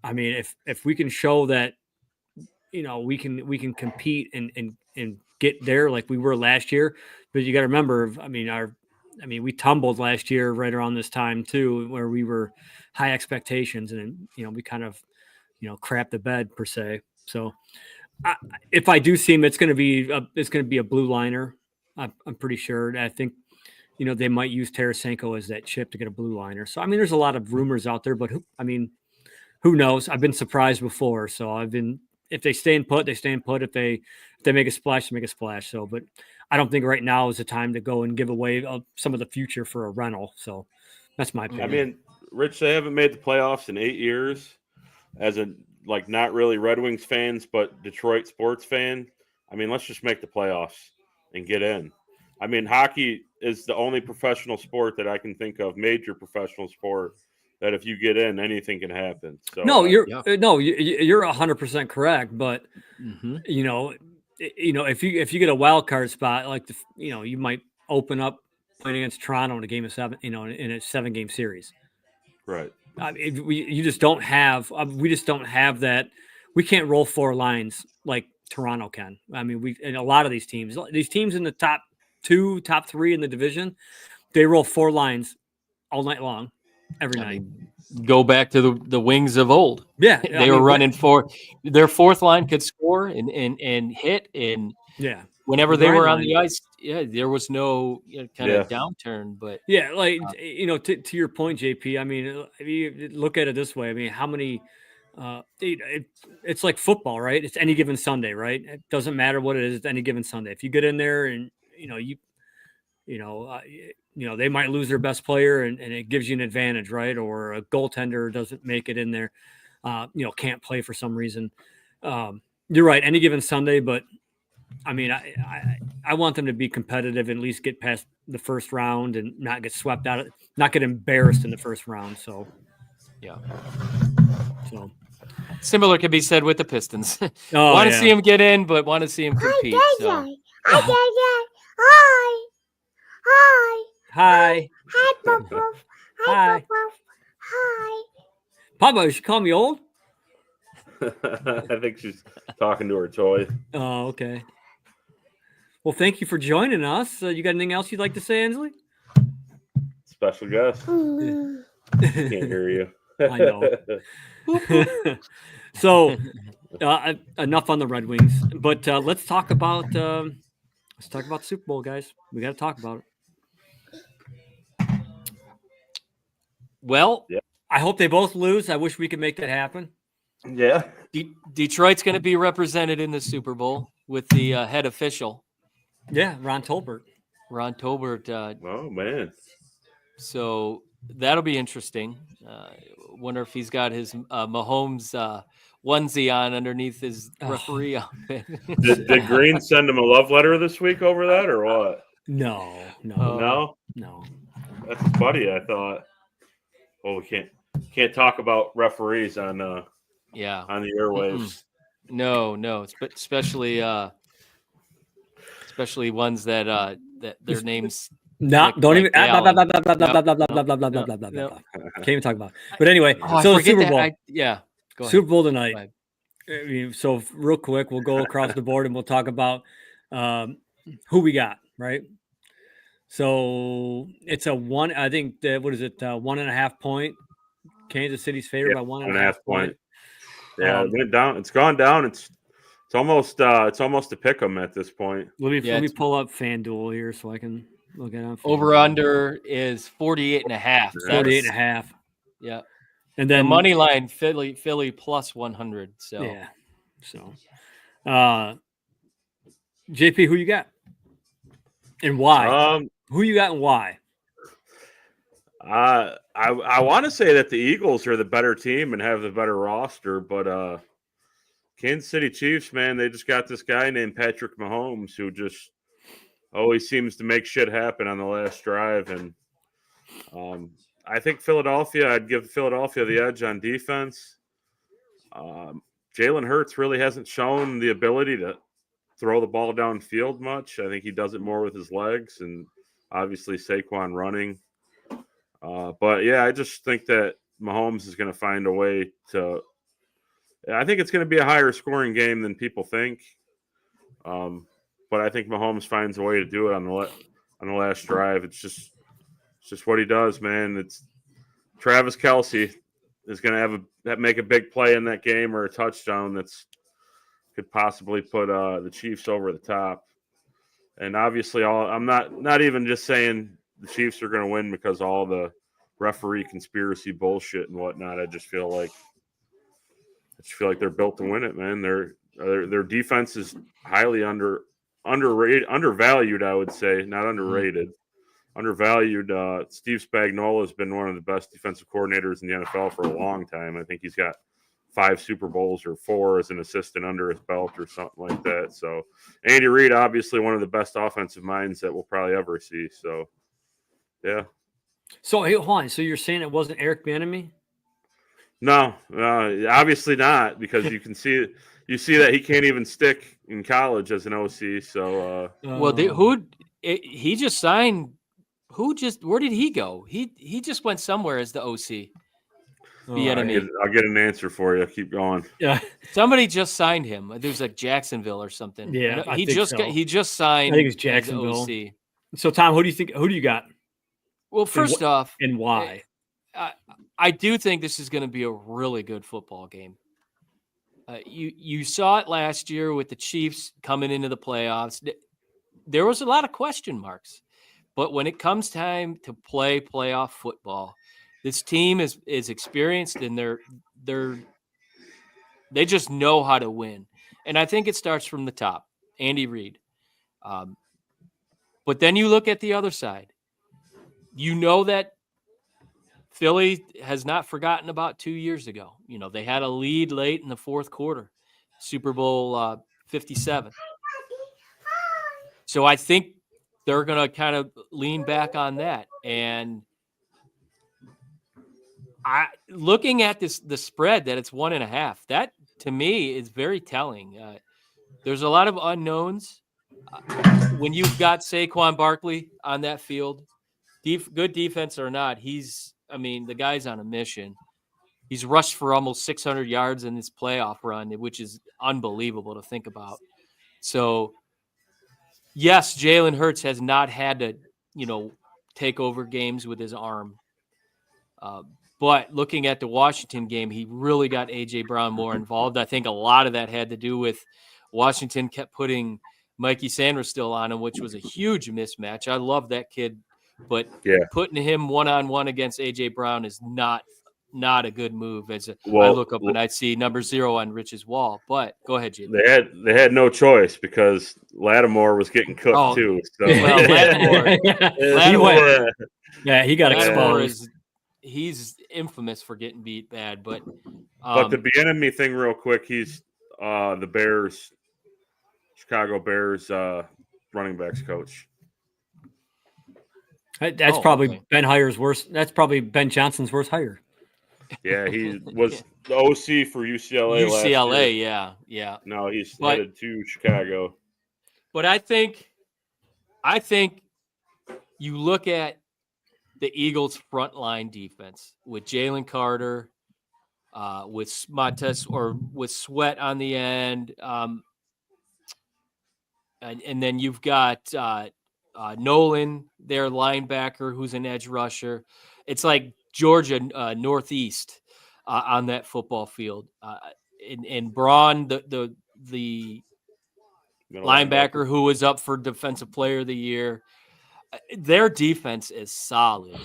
I mean, if we can show that, we can compete and get there like we were last year, but you got to remember, we tumbled last year right around this time too, where we were high expectations and, we kind of, crap the bed per se. So if I do see him, it's going to be a blue liner. I'm pretty sure. I think, they might use Tarasenko as that chip to get a blue liner. So, I mean, there's a lot of rumors out there, but who knows? I've been surprised before, so if they stay in put, they stay in put. If they make a splash, they make a splash. So, but I don't think right now is the time to go and give away some of the future for a rental. So that's my opinion. I mean, Rich, they haven't made the playoffs in 8 years. As a not really Red Wings fans, but Detroit sports fan. I mean, let's just make the playoffs and get in. I mean, hockey is the only professional sport that I can think of, major professional sport, that if you get in, anything can happen. So you're 100% correct. But you know, if you get a wild card spot, like you might open up playing against Toronto in a game of 7, in a 7-game series. Right. We just don't have that. We can't roll 4 lines like Toronto can. I mean, and a lot of these teams in the top 2, top 3 in the division, they roll 4 lines all night long, every night. Go back to the Wings of old. Yeah, they were running their 4th line could score and hit, and whenever they were on the ice, there was no kind of downturn. But to your point, JP. I mean, if you look at it this way, I mean, how many? It's like football, right? It's any given Sunday, right? It doesn't matter what it is. It's any given Sunday. If you get in there and they might lose their best player and it gives you an advantage, right? Or a goaltender doesn't make it in there, can't play for some reason. You're right. Any given Sunday, but I mean, I want them to be competitive and at least get past the first round and not get swept out, not get embarrassed in the first round. So, So similar can be said with the Pistons. Want to see them get in, but want to see them compete. Hi. Hi, Papa. Hi. Hi. Papa, you should call me old? I think she's talking to her toy. Oh, okay. Well, thank you for joining us. You got anything else you'd like to say, Ansley? Special guest. Can't hear you. I know. So, enough on the Red Wings, but let's talk about the Super Bowl, guys. We got to talk about it. Well, I hope they both lose. I wish we could make that happen. Yeah. Detroit's going to be represented in the Super Bowl with the head official. Yeah, Ron Tolbert. Oh, man. So that'll be interesting. Wonder if he's got his Mahomes onesie on underneath his referee outfit. Did Green send him a love letter this week over that or what? No. That's his buddy, I thought. Well, we can't talk about referees on the airwaves. No, especially ones that their names. No, don't even. Can't even talk about it. But anyway, so Super Bowl. Go ahead. Super Bowl tonight. So real quick, we'll go across the board and we'll talk about who we got, right? So it's a one. I think what is it? 1.5 point. Kansas City's favored by 1.5 point. Yeah, it went down. It's gone down. It's almost a pick 'em at this point. Let me pull up FanDuel here so I can look at it. Over under is 48.5. 48.5. Yeah. And then the money line Philly plus 100. So yeah. So JP, who you got? And why? Who you got and why? I want to say that the Eagles are the better team and have the better roster, but Kansas City Chiefs, man, they just got this guy named Patrick Mahomes who just always seems to make shit happen on the last drive. And I think I'd give Philadelphia the edge on defense. Jalen Hurts really hasn't shown the ability to throw the ball downfield much. I think he does it more with his legs and obviously Saquon running. But yeah, I just think that Mahomes is going to find a way to. I think it's going to be a higher scoring game than people think. But I think Mahomes finds a way to do it on the last drive. It's just what he does, man. It's Travis Kelce is going to make a big play in that game or a touchdown could possibly put the Chiefs over the top. And obviously, I'm not even just saying the Chiefs are going to win because all the referee conspiracy bullshit and whatnot. I just feel like just feel like they're built to win it, man. Their defense is highly undervalued, I would say, not underrated. Undervalued. Steve Spagnuolo has been one of the best defensive coordinators in the NFL for a long time. I think he's got 5 Super Bowls or 4 as an assistant under his belt or something like that. So Andy Reid, obviously one of the best offensive minds that we'll probably ever see. So, yeah. So, hey, hold on. So you're saying it wasn't Eric Bieniemy? No, obviously not, because you see that he can't even stick in college as an OC. So, he just signed? Where did he go? He just went somewhere as the OC. I'll get an answer for you. Keep going. Yeah, somebody just signed him. There's like Jacksonville or something. Yeah, he just signed. I think it's Jacksonville. OC. So, Tom, who do you got? Well, first off, and why? I do think this is going to be a really good football game. You saw it last year with the Chiefs coming into the playoffs. There was a lot of question marks, but when it comes time to play playoff football, this team is experienced, and they just know how to win. And I think it starts from the top, Andy Reid. But then you look at the other side. You know that Philly has not forgotten about 2 years ago. You know, they had a lead late in the fourth quarter, Super Bowl 57. So I think they're going to kind of lean back on that. And looking at the spread that it's 1.5, that to me is very telling. There's a lot of unknowns when you've got Saquon Barkley on that field. Good defense or not, the guy's on a mission. He's rushed for almost 600 yards in this playoff run, which is unbelievable to think about. So, yes, Jalen Hurts has not had to, take over games with his arm. But looking at the Washington game, he really got A.J. Brown more involved. I think a lot of that had to do with Washington kept putting Mikey Sanders still on him, which was a huge mismatch. I love that kid. But putting him one-on-one against A.J. Brown is not a good move. I look up and I see number 0 on Rich's wall. But go ahead, Jay. They had no choice because Lattimore was getting cooked too. So. Well, Lattimore, he got exposed. He's infamous for getting beat bad. But the Bieniemy thing, real quick, he's the Chicago Bears running backs coach. That's probably Ben Hire's worst. That's probably Ben Johnson's worst hire. Yeah, he was the OC for UCLA. UCLA, yeah. No, he's headed to Chicago. But I think you look at the Eagles' frontline defense with Jalen Carter, with Montez or with Sweat on the end, and then you've got Nolan, their linebacker, who's an edge rusher. It's like Georgia Northeast on that football field. And Braun, the linebacker who was up for Defensive Player of the Year. Their defense is solid.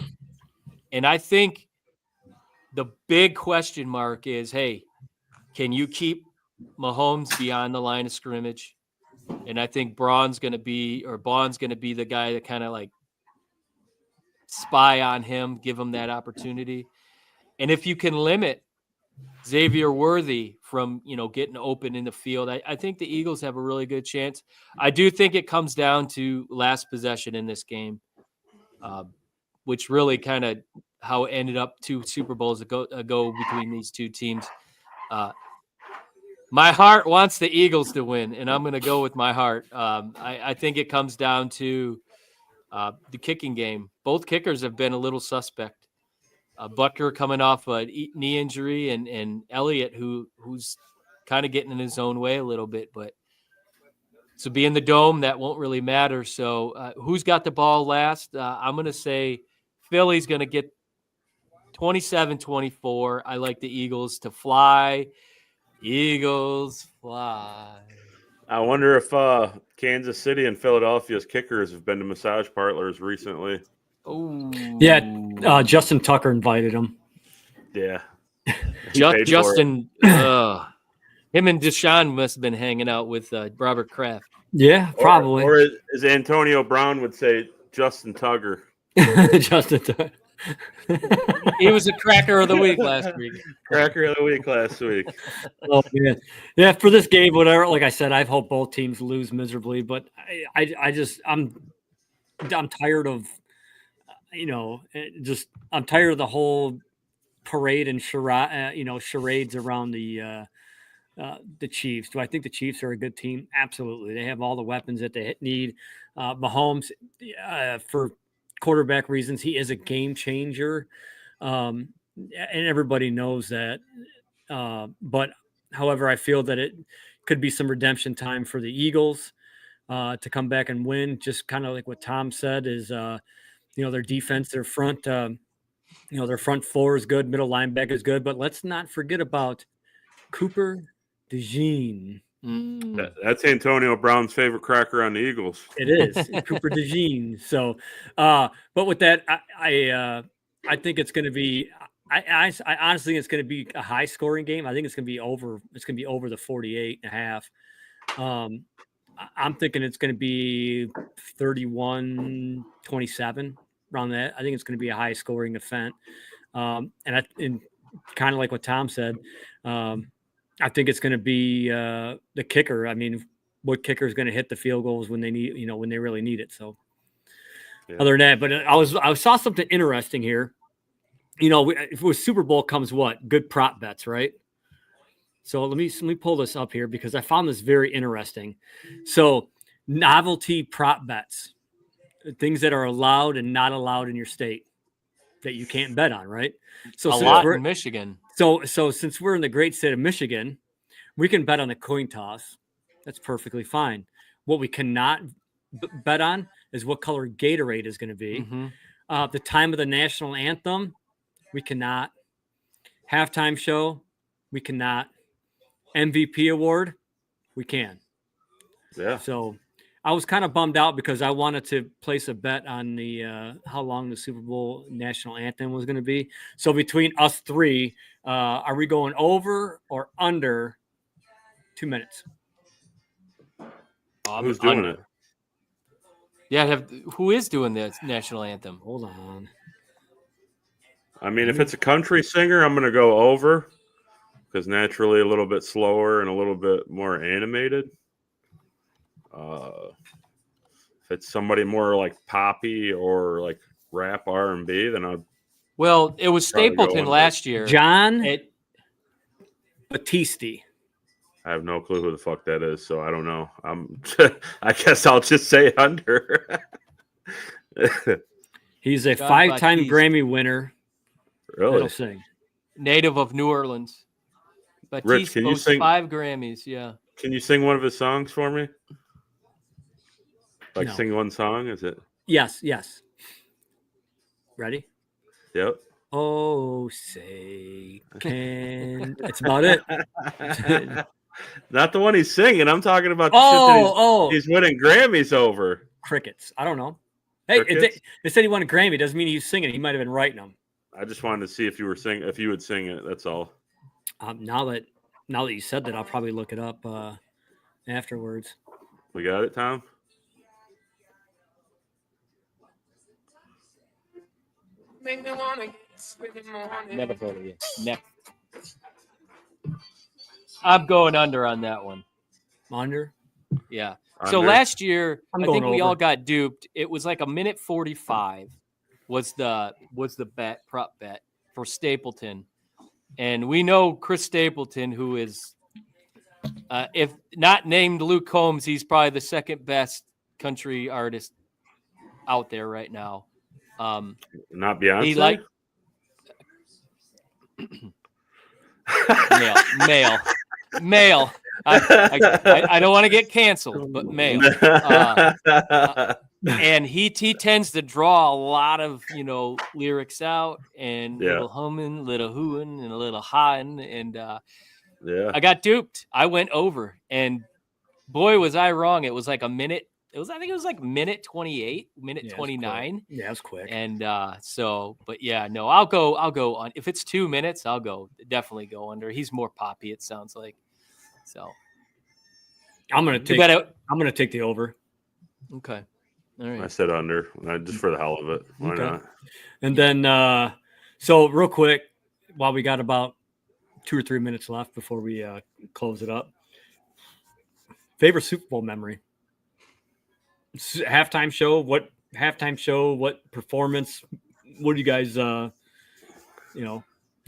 And I think the big question mark is, hey, can you keep Mahomes beyond the line of scrimmage? And I think Bond's going to be the guy that kind of like spy on him, give him that opportunity. And if you can limit Xavier Worthy from, getting open in the field, I think the Eagles have a really good chance. I do think it comes down to last possession in this game, which really kind of how it ended up 2 Super Bowls ago between these two teams. My heart wants the Eagles to win, and I'm going to go with my heart. I think it comes down to the kicking game. Both kickers have been a little suspect. Butker coming off a knee injury, and Elliott, who's kind of getting in his own way a little bit. But so being the Dome, that won't really matter. So who's got the ball last? I'm going to say Philly's going to get 27-24. I like the Eagles to fly. Eagles fly. I wonder if Kansas City and Philadelphia's kickers have been to massage parlors recently. Oh, yeah. Justin Tucker invited him. Yeah, Justin, him and Deshaun must have been hanging out with Robert Kraft. Yeah, probably. Or as Antonio Brown would say, Justin Tugger. Justin. He was a cracker of the week last week. Cracker of the week last week. Oh man, yeah. For this game, whatever. Like I said, I hope both teams lose miserably, but I'm tired of, I'm tired of the whole parade and charades around the Chiefs. Do I think the Chiefs are a good team? Absolutely. They have all the weapons that they need. Mahomes, for quarterback reasons, he is a game changer, and everybody knows that. But however, I feel that it could be some redemption time for the Eagles to come back and win. Just kind of like what Tom said is, their defense, their front, their front four is good, middle linebacker is good, but let's not forget about Cooper DeJean. That's Antonio Brown's favorite cracker on the Eagles. It is Cooper DeJean. So, but with that, I think it's going to be. I honestly think it's going to be a high scoring game. I think it's going to be over. It's going to be over the 48.5. I'm thinking it's going to be 31-27 around that. I think it's going to be a high scoring event. And kind of like what Tom said, I think it's going to be the kicker. I mean, what kicker is going to hit the field goals when they need, when they really need it. So, other than that, but I saw something interesting here. If it was Super Bowl comes what? Good prop bets, right? So let me pull this up here because I found this very interesting. So novelty prop bets, things that are allowed and not allowed in your state that you can't bet on, right? So a lot in Michigan. So since we're in the great state of Michigan, we can bet on a coin toss. That's perfectly fine. What we cannot bet on is what color Gatorade is going to be. Mm-hmm. The time of the national anthem, we cannot. Halftime show, we cannot. MVP award, we can. Yeah. So I was kind of bummed out because I wanted to place a bet on the how long the Super Bowl national anthem was going to be. So between us three, are we going over or under 2 minutes? Who's doing it? Yeah, who is doing the national anthem? Hold on. I mean, if it's a country singer, I'm going to go over because naturally a little bit slower and a little bit more animated. If it's somebody more like poppy or like rap R&B, then I'd. Well, it was Stapleton last year. John Batiste. I have no clue who the fuck that is, so I don't know. I guess I'll just say under. He's a five-time Grammy winner. Really? Sing. Native of New Orleans. Batiste Rich, can you sing 5 Grammys? Yeah. Can you sing one of his songs for me? Like No. sing one song? Is it? Yes. Ready? Yep. Oh, say can. That's about it. Not the one he's singing. I'm talking about the shit that he's winning Grammys over. Crickets. I don't know. Hey, they said he won a Grammy. Doesn't mean he's singing. He might have been writing them. I just wanted to see if you were singing, if you would sing it. That's all. Now that you said that, I'll probably look it up afterwards. We got it, Tom? Never heard of it. Never. I'm going under on that one. Under? Yeah. Under. So last year, I think we over. all got duped. It was like a minute 45 was the prop bet for Stapleton. And we know Chris Stapleton, who is, if not named Luke Combs, he's probably the second best country artist out there right now. Not Beyonce? He like male. I don't want to get canceled, but male. And he tends to draw a lot of lyrics out and little humming, little hooing, and a little hawing. And I got duped. I went over, and boy was I wrong. It was like a minute I think it was like minute 28, minute Yeah, 29. Yeah, that's quick. And but yeah, no, I'll go on. If it's 2 minutes, I'll definitely go under. He's more poppy, it sounds like. So I'm gonna take the over. Okay. All right. I said under, just for the hell of it. Why not? And then, so real quick, while we got about 2 or 3 minutes left before we close it up, favorite Super Bowl memory? Halftime show? What performance? What do you guys, you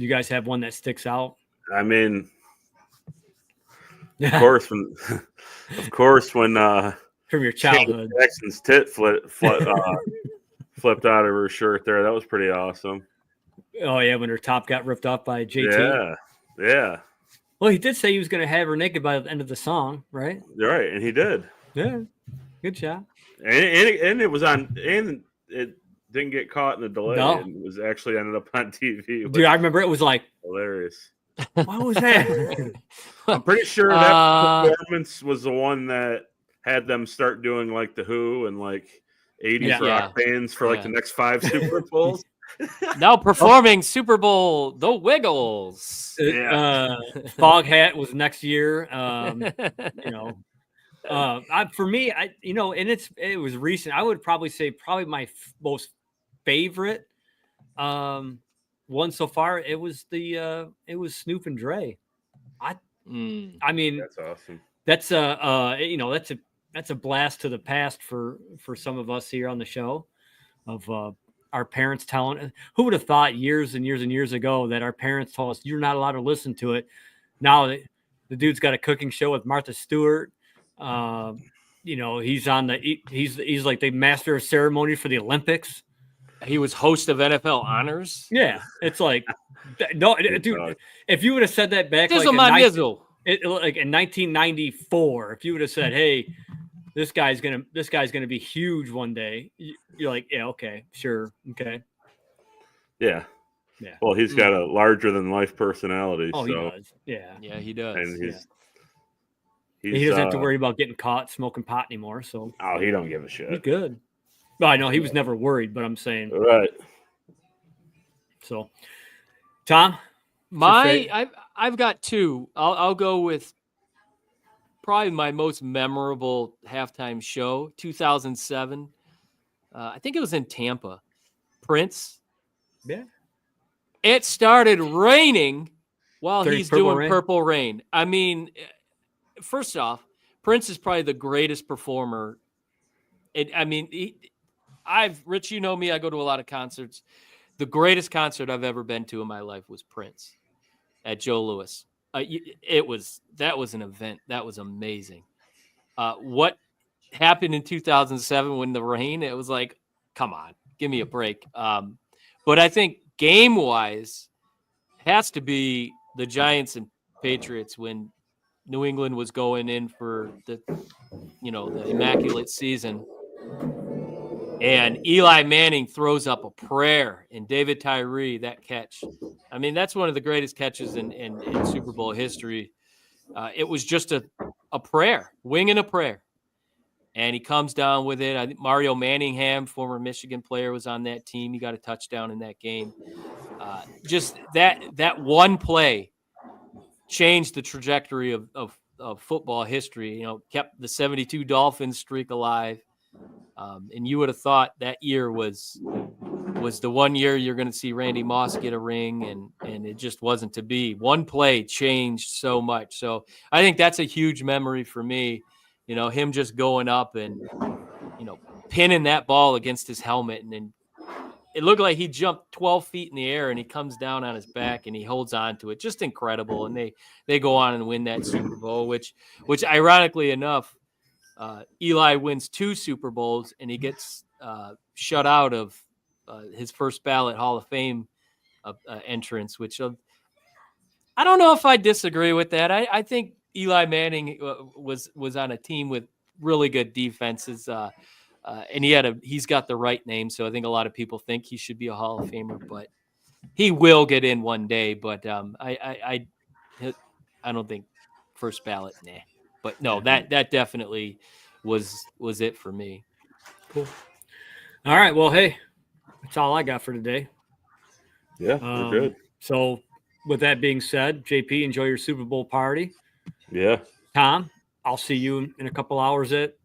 guys have one that sticks out? I mean, of course, when from your childhood, Jackson's tit flipped out of her shirt there. That was pretty awesome. Oh yeah, when her top got ripped off by JT. Yeah. Well, he did say he was going to have her naked by the end of the song, right? Right, and he did. Yeah, good job. And it was on, and it didn't get caught in the delay. No. It was actually ended up on TV. Dude, I remember it was like hilarious. What was that? I'm pretty sure that performance was the one that had them start doing like the Who and like 80s rock bands for like the next 5 Super Bowls. Now performing Super Bowl, the Wiggles. Foghat was next year. For me, and it was recent. I would probably say my most favorite one so far. It was Snoop and Dre. I mean, that's awesome. That's that's a blast to the past for some of us here on the show of our parents telling. Who would have thought years and years and years ago that our parents told us you're not allowed to listen to it? Now the dude's got a cooking show with Martha Stewart. He's he's like the master of ceremony for the Olympics. He was host of NFL Honors. Yeah, it's like no, dude. If you would have said that back like in 1994, if you would have said, "Hey, this guy's gonna be huge one day," you're like, "Yeah, okay, sure, okay." Yeah. Well, he's got a larger than life personality. Oh, so. he does. Yeah, he does. And he doesn't have to worry about getting caught smoking pot anymore. So he don't give a shit. He's good. Well, I know he was never worried, but I'm saying right. So, Tom, I've got 2. I'll go with probably my most memorable halftime show, 2007. I think it was in Tampa. Prince. Yeah. It started raining while he's doing Rain. Purple Rain. I mean, first off, Prince is probably the greatest performer. Rich, you know me, I go to a lot of concerts. The greatest concert I've ever been to in my life was Prince at Joe Louis. That was an event. That was amazing. What happened in 2007 when the rain, it was like, come on, give me a break. But I think game-wise has to be the Giants and Patriots when New England was going in for the immaculate season. And Eli Manning throws up a prayer, and David Tyree, that catch. I mean, that's one of the greatest catches in Super Bowl history. It was just a prayer, winging a prayer. And he comes down with it. I think Mario Manningham, former Michigan player, was on that team. He got a touchdown in that game. Just that one play changed the trajectory of football history. Kept the 72 Dolphins streak alive. And you would have thought that year was the one year you're going to see Randy Moss get a ring, and it just wasn't to be. One play changed so much. So I think that's a huge memory for me. Him just going up and pinning that ball against his helmet, and then it looked like he jumped 12 feet in the air, and he comes down on his back and he holds on to it. Just incredible. And they go on and win that Super Bowl, which ironically enough, Eli wins 2 Super Bowls, and he gets shut out of his first ballot Hall of Fame entrance, which I don't know if I disagree with that. I think Eli Manning was on a team with really good defenses, and he's got the right name. So I think a lot of people think he should be a Hall of Famer, but he will get in one day. But I don't think first ballot, nah. But no, that definitely was it for me. Cool. All right. Well, hey, that's all I got for today. Yeah, we're good. So with that being said, JP, enjoy your Super Bowl party. Yeah. Tom, I'll see you in a couple hours at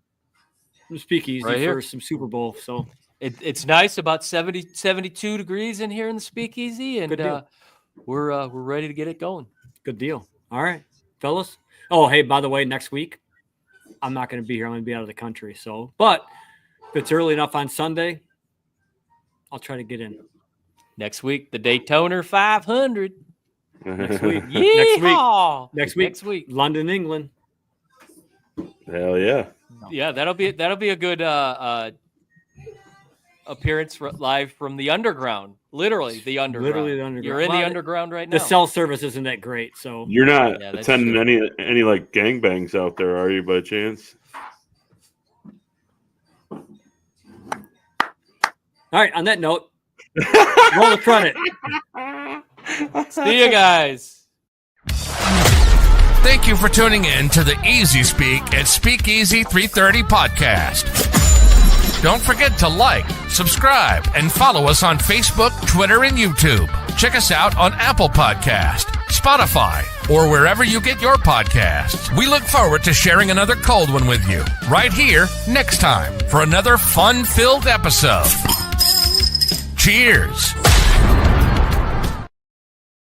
the Speakeasy for some Super Bowl. So it's nice, about 72 degrees in here in the Speakeasy, and we're ready to get it going. Good deal. All right, fellas. Oh, hey, by the way, next week I'm not going to be here. I'm going to be out of the country. So, but if it's early enough on Sunday, I'll try to get in. Next week, the Daytona 500. Next week. Next week. London, England. Hell yeah. Yeah, that'll be a good appearance live from the underground. Literally the underground. You're in the underground right now. The cell service isn't that great, so you're not attending any like gangbangs out there, are you, by chance? All right, on that note, roll the credit. See you guys. Thank you for tuning in to the EasySpeak at Speakeasy 330 podcast. Don't forget to like, subscribe, and follow us on Facebook, Twitter, and YouTube. Check us out on Apple Podcast, Spotify, or wherever you get your podcasts. We look forward to sharing another cold one with you right here next time for another fun-filled episode. Cheers.